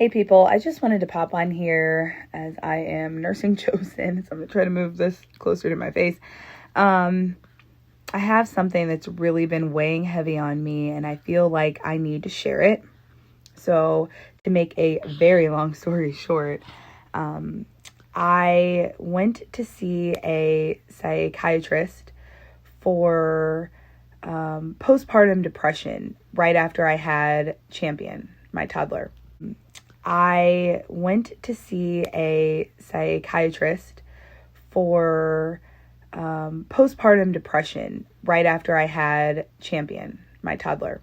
Hey people, I just wanted to pop on here as I am nursing Chosen, so I'm going to try to move this closer to my face. I have something that's really been weighing heavy on me, and I feel like I need to share it. So to make a very long story short, I went to see a psychiatrist for postpartum depression right after I had Champion, my toddler. I went to see a psychiatrist for postpartum depression right after I had Champion, my toddler.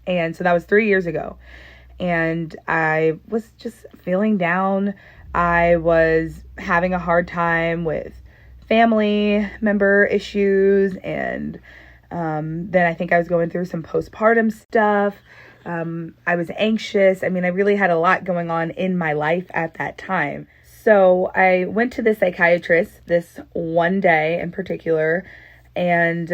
And so that was 3 years ago. And I was just feeling down. I was having a hard time with family member issues. And then I think I was going through some postpartum stuff. I was anxious. I really had a lot going on in my life at that time. So I went to the psychiatrist this one day in particular and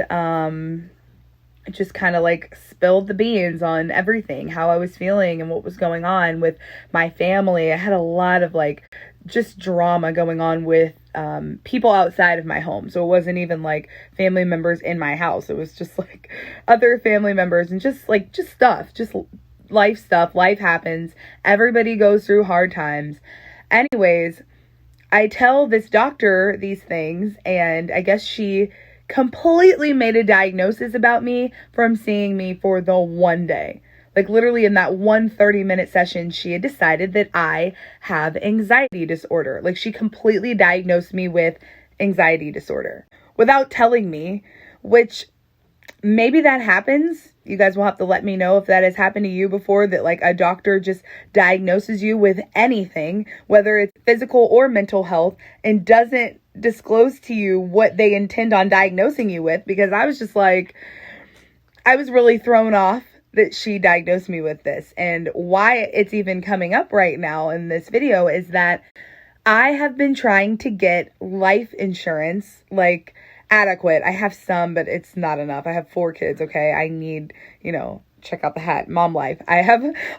just kind of like spilled the beans on everything, how I was feeling and what was going on with my family. I had a lot of just drama going on with people outside of my home. So it wasn't even like family members in my house. It was just like other family members and just stuff, just life stuff. Life happens. Everybody goes through hard times. Anyways, I tell this doctor these things, and I guess she completely made a diagnosis about me from seeing me for the one day. Like literally in that 30-minute session, she had decided that I have anxiety disorder. Like she completely diagnosed me with anxiety disorder without telling me, which maybe that happens. You guys will have to let me know if that has happened to you before, that like a doctor just diagnoses you with anything, whether it's physical or mental health, and doesn't disclose to you what they intend on diagnosing you with. Because I was just like, I was really thrown off that she diagnosed me with this. And why it's even coming up right now in this video is that I have been trying to get life insurance, like adequate. I have some, but it's not enough. I have 4 kids, okay? I need, check out the hat, mom life.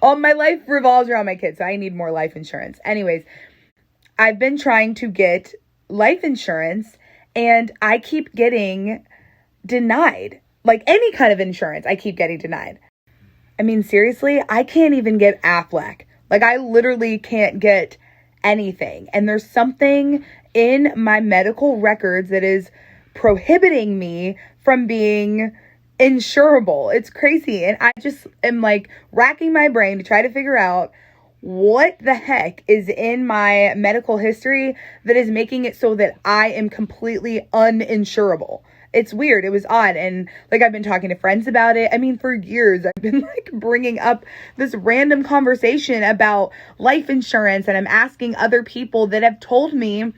All my life revolves around my kids, so I need more life insurance. Anyways, I've been trying to get life insurance and I keep getting denied. Like any kind of insurance, I keep getting denied. Seriously, I can't even get Aflac. Like I literally can't get anything. And there's something in my medical records that is prohibiting me from being insurable. It's crazy. And I just am like racking my brain to try to figure out what the heck is in my medical history that is making it so that I am completely uninsurable. It's weird. It was odd. And I've been talking to friends about it. For years, I've been bringing up this random conversation about life insurance. And I'm asking other people that have told me,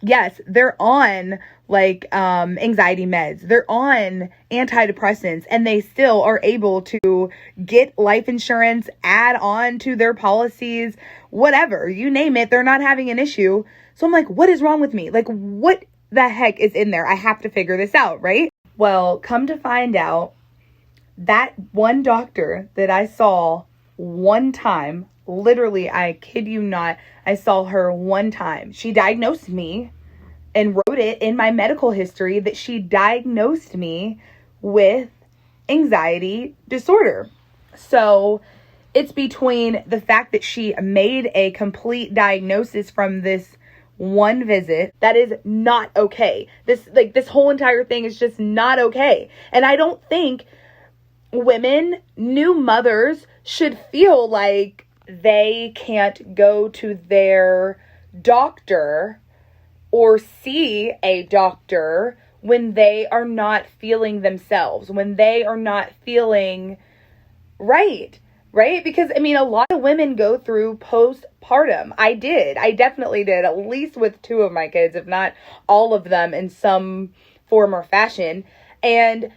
yes, they're on anxiety meds. They're on antidepressants and they still are able to get life insurance, add on to their policies, whatever, you name it. They're not having an issue. So I'm like, what is wrong with me? What the heck is in there? I have to figure this out, right? Well, come to find out, that one doctor that I saw one time, literally, I kid you not, I saw her one time. She diagnosed me and wrote it in my medical history that she diagnosed me with anxiety disorder. So it's between the fact that she made a complete diagnosis from this one visit that is not okay. This whole entire thing is just not okay. And I don't think women, new mothers, should feel like they can't go to their doctor or see a doctor when they are not feeling themselves, when they are not feeling right? Because, a lot of women go through postpartum. I definitely did, at least with 2 of my kids, if not all of them in some form or fashion. And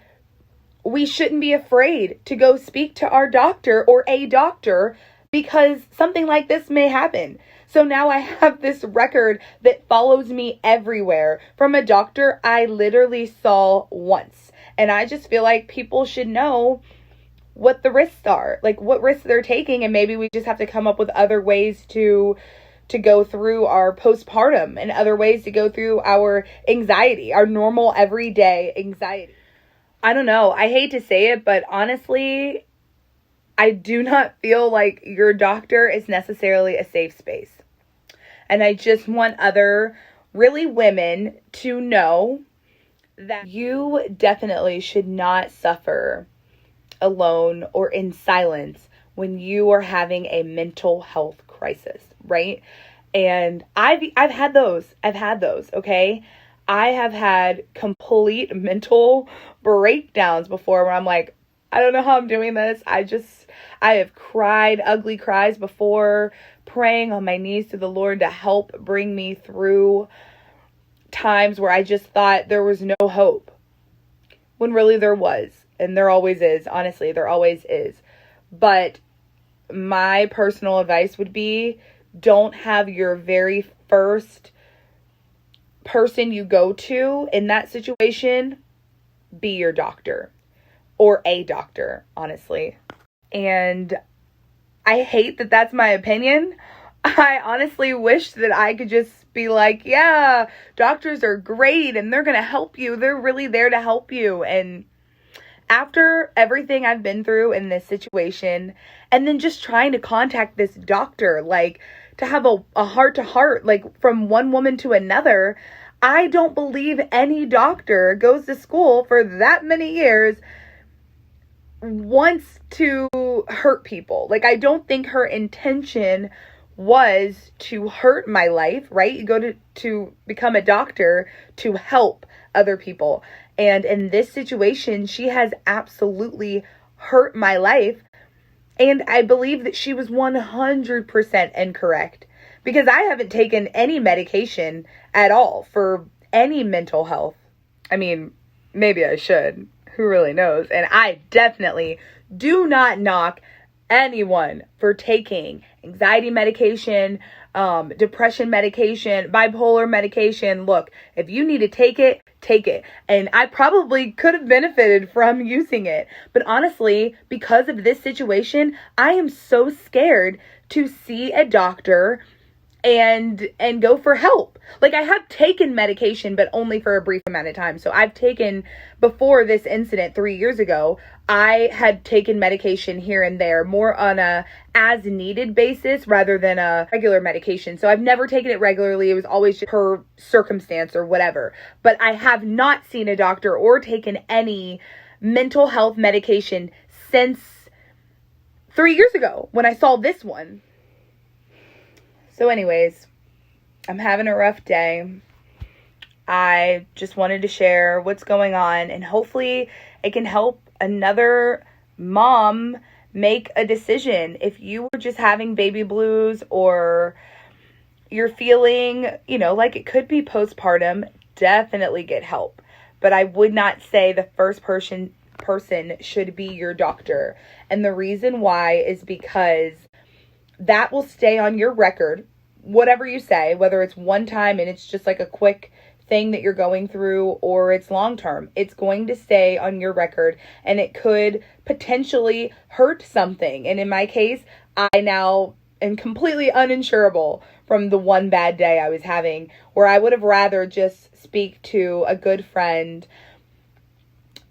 we shouldn't be afraid to go speak to our doctor or a doctor because something like this may happen. So now I have this record that follows me everywhere from a doctor I literally saw once. And I just feel like people should know what the risks are, like what risks they're taking, and maybe we just have to come up with other ways to go through our postpartum and other ways to go through our anxiety, our normal everyday anxiety. I don't know. I hate to say it, but honestly, I do not feel like your doctor is necessarily a safe space. And I just want other really women to know that you definitely should not suffer alone or in silence when you are having a mental health crisis, right? And I've had those. Okay? I have had complete mental breakdowns before where I'm like, I don't know how I'm doing this. I have cried ugly cries before, praying on my knees to the Lord to help bring me through times where I just thought there was no hope, when really there was. And there always is. Honestly, there always is. But my personal advice would be, don't have your very first person you go to in that situation be your doctor, or a doctor, honestly. And I hate that that's my opinion. I honestly wish that I could just be like, yeah, doctors are great and they're going to help you. They're really there to help you. And after everything I've been through in this situation, and then just trying to contact this doctor, like to have a heart to heart, like from one woman to another, I don't believe any doctor goes to school for that many years wants to hurt people. Like, I don't think her intention was to hurt my life, right? You go to become a doctor to help other people. And in this situation, she has absolutely hurt my life. And I believe that she was 100% incorrect, because I haven't taken any medication at all for any mental health. I mean, maybe I should. Who really knows? And I definitely do not knock anyone for taking anxiety medication, depression medication, bipolar medication. Look, if you need to take it, take it. And I probably could have benefited from using it. But honestly, because of this situation, I am so scared to see a doctor and go for help. Like, I have taken medication, but only for a brief amount of time. So I've taken, before this incident 3 years ago, I had taken medication here and there, more on a as needed basis rather than a regular medication. So I've never taken it regularly. It was always just per circumstance or whatever. But I have not seen a doctor or taken any mental health medication since 3 years ago when I saw this one. So anyways, I'm having a rough day. I just wanted to share what's going on, and hopefully it can help another mom make a decision. If you were just having baby blues, or you're feeling, like it could be postpartum, definitely get help. But I would not say the first person should be your doctor. And the reason why is because that will stay on your record, whatever you say, whether it's one time and it's just like a quick thing that you're going through, or it's long term. It's going to stay on your record, and it could potentially hurt something. And in my case, I now am completely uninsurable from the one bad day I was having, where I would have rather just speak to a good friend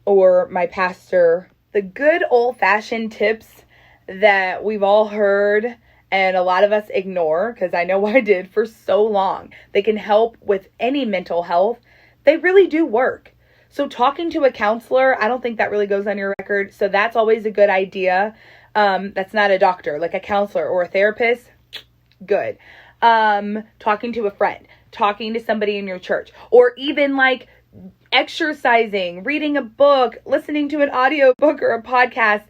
or my pastor. The good old-fashioned tips that we've all heard and a lot of us ignore, because I know I did for so long, they can help with any mental health. They really do work. So talking to a counselor, I don't think that really goes on your record. So that's always a good idea. That's not a doctor, like a counselor or a therapist. Good. Talking to a friend, talking to somebody in your church, or even like exercising, reading a book, listening to an audiobook or a podcast,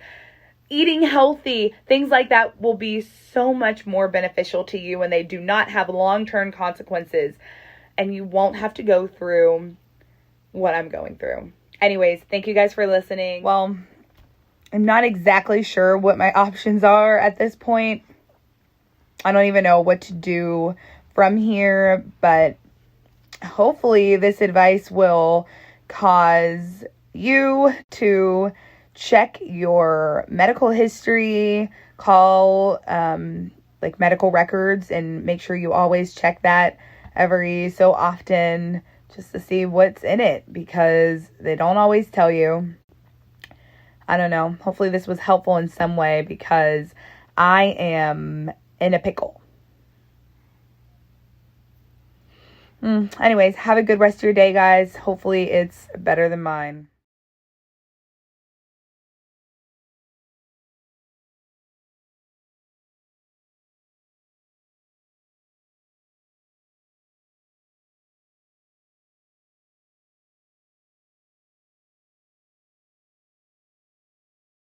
eating healthy, things like that will be so much more beneficial to you, and they do not have long-term consequences, and you won't have to go through what I'm going through. Anyways, thank you guys for listening. Well, I'm not exactly sure what my options are at this point. I don't even know what to do from here, but hopefully this advice will cause you to check your medical history, call like medical records, and make sure you always check that every so often just to see what's in it, because they don't always tell you. I don't know. Hopefully this was helpful in some way, because I am in a pickle. Anyways, have a good rest of your day, guys. Hopefully it's better than mine.